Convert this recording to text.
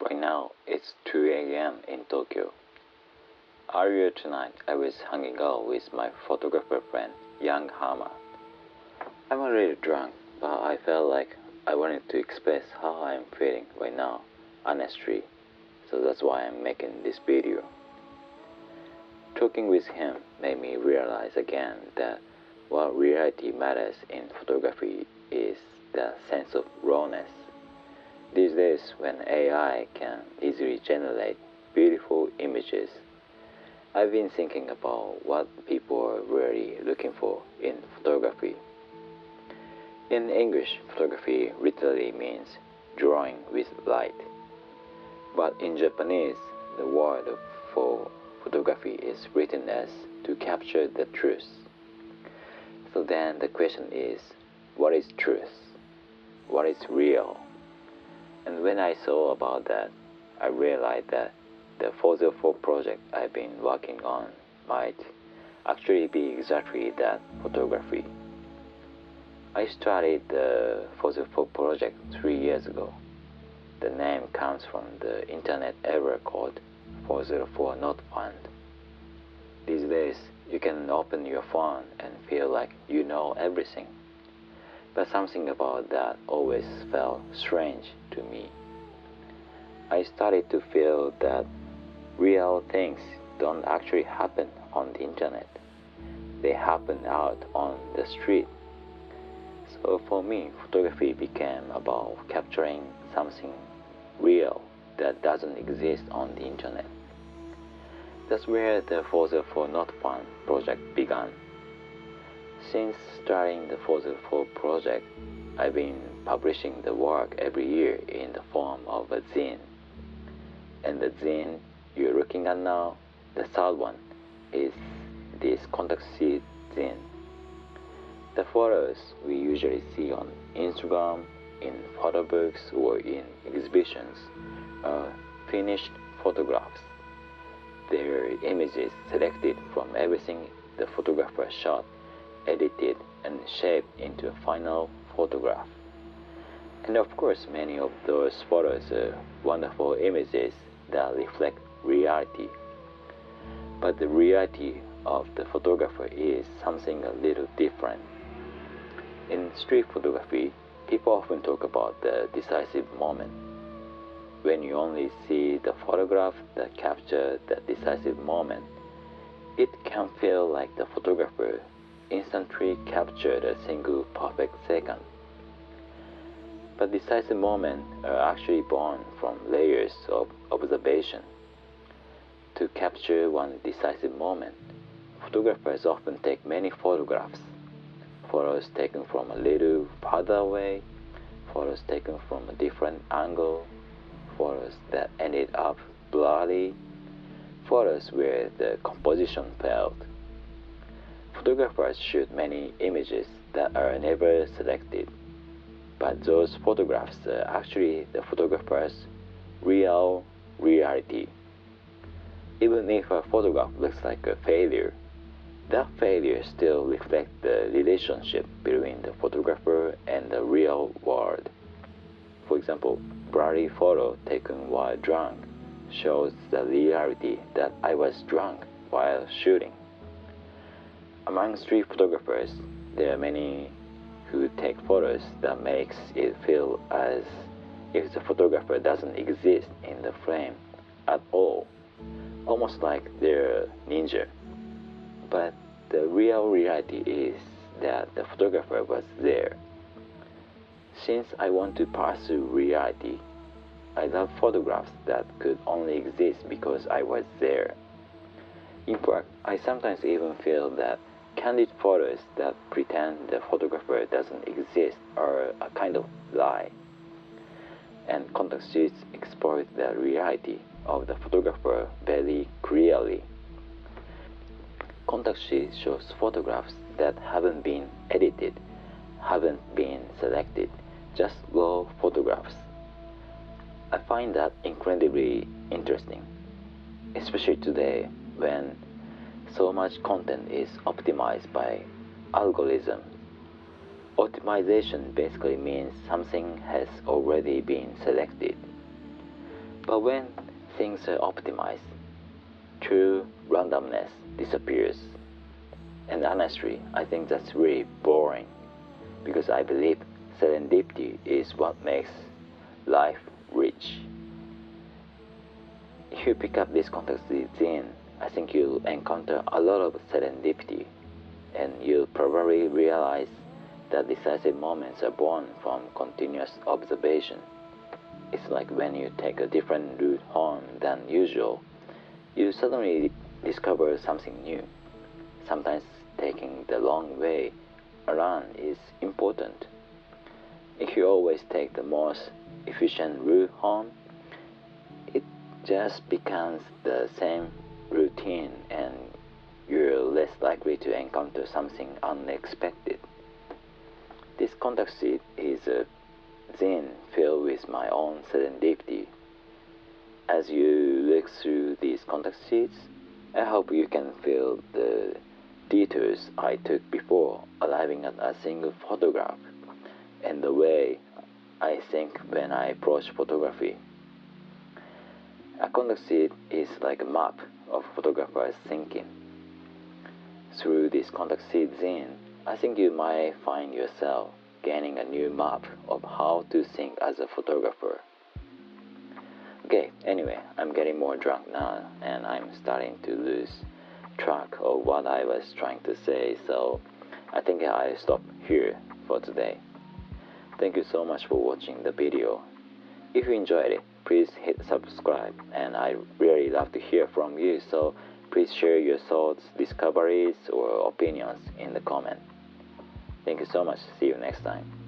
Right now, it's 2 a.m. in Tokyo. Earlier tonight, I was hanging out with my photographer friend, Young Hama. I'm already drunk, but I felt like I wanted to express how I'm feeling right now, honestly. So that's why I'm making this video. Talking with him made me realize again that what reality matters in photography is the sense of rawness. These days, when AI can easily generate beautiful images, I've been thinking about what people are really looking for in photography. In English, photography literally means drawing with light. But in Japanese, the word for photography is written as to capture the truth. So then the question is, what is truth? What is real? And when I saw about that, I realized that the 404 project I've been working on might actually be exactly that, photography. I started the 404 project 3 years ago. The name comes from the internet error code 404 not found. These days, you can open your phone and feel like you know everything. But something about that always felt strange to me. I started to feel that real things don't actually happen on the internet. They happen out on the street. So for me, photography became about capturing something real that doesn't exist on the internet. That's where the 404 Not Found project began. Since starting the 404 project, I've been publishing the work every year in the form of a zine. And the zine you're looking at now, the third one, is this contact sheet zine. The photos we usually see on Instagram, in photo books, or in exhibitions are finished photographs. They're images selected from everything the photographer shot, edited, and shaped into a final photograph. And of course, many of those photos are wonderful images that reflect reality. But the reality of the photographer is something a little different. In street photography, people often talk about the decisive moment. When you only see the photograph that captures that decisive moment, it can feel like the photographer instantly captured a single perfect second. But decisive moments are actually born from layers of observation. To capture one decisive moment, photographers often take many photographs. Photos taken from a little farther away, photos taken from a different angle, photos that ended up blurry, photos where the composition failed. Photographers shoot many images that are never selected, but those photographs are actually the photographer's real reality. Even if a photograph looks like a failure, that failure still reflects the relationship between the photographer and the real world. For example, blurry photo taken while drunk shows the reality that I was drunk while shooting. Among street photographers, there are many who take photos that makes it feel as if the photographer doesn't exist in the frame at all, almost like they're ninja. But the real reality is that the photographer was there. Since I want to pursue reality, I love photographs that could only exist because I was there. In fact, I sometimes even feel that candid photos that pretend the photographer doesn't exist are a kind of lie. And contact sheets exploit the reality of the photographer very clearly. Contact sheet shows photographs that haven't been edited, haven't been selected, just raw photographs. I find that incredibly interesting, especially today when so much content is optimized by algorithms. Optimization basically means something has already been selected. But when things are optimized, true randomness disappears. And honestly, I think that's really boring because I believe serendipity is what makes life rich. If you pick up this context zine, I think you'll encounter a lot of serendipity, and you'll probably realize that decisive moments are born from continuous observation. It's like when you take a different route home than usual, you suddenly discover something new. Sometimes taking the long way around is important. If you always take the most efficient route home, it just becomes the same routine and you're less likely to encounter something unexpected. This contact sheet is a zine filled with my own serendipity. As you look through these contact sheets, I hope you can feel the detours I took before arriving at a single photograph and the way I think when I approach photography. A contact sheet is like a map of photographers' thinking. Through this contact sheet zine, I think you might find yourself gaining a new map of how to think as a photographer. Okay, anyway, I'm getting more drunk now and I'm starting to lose track of what I was trying to say, so I think I'll stop here for today. Thank you so much for watching the video. If you enjoyed it, please hit subscribe, and I really love to hear from you, so please share your thoughts, discoveries, or opinions in the comment. Thank you so much. See you next time.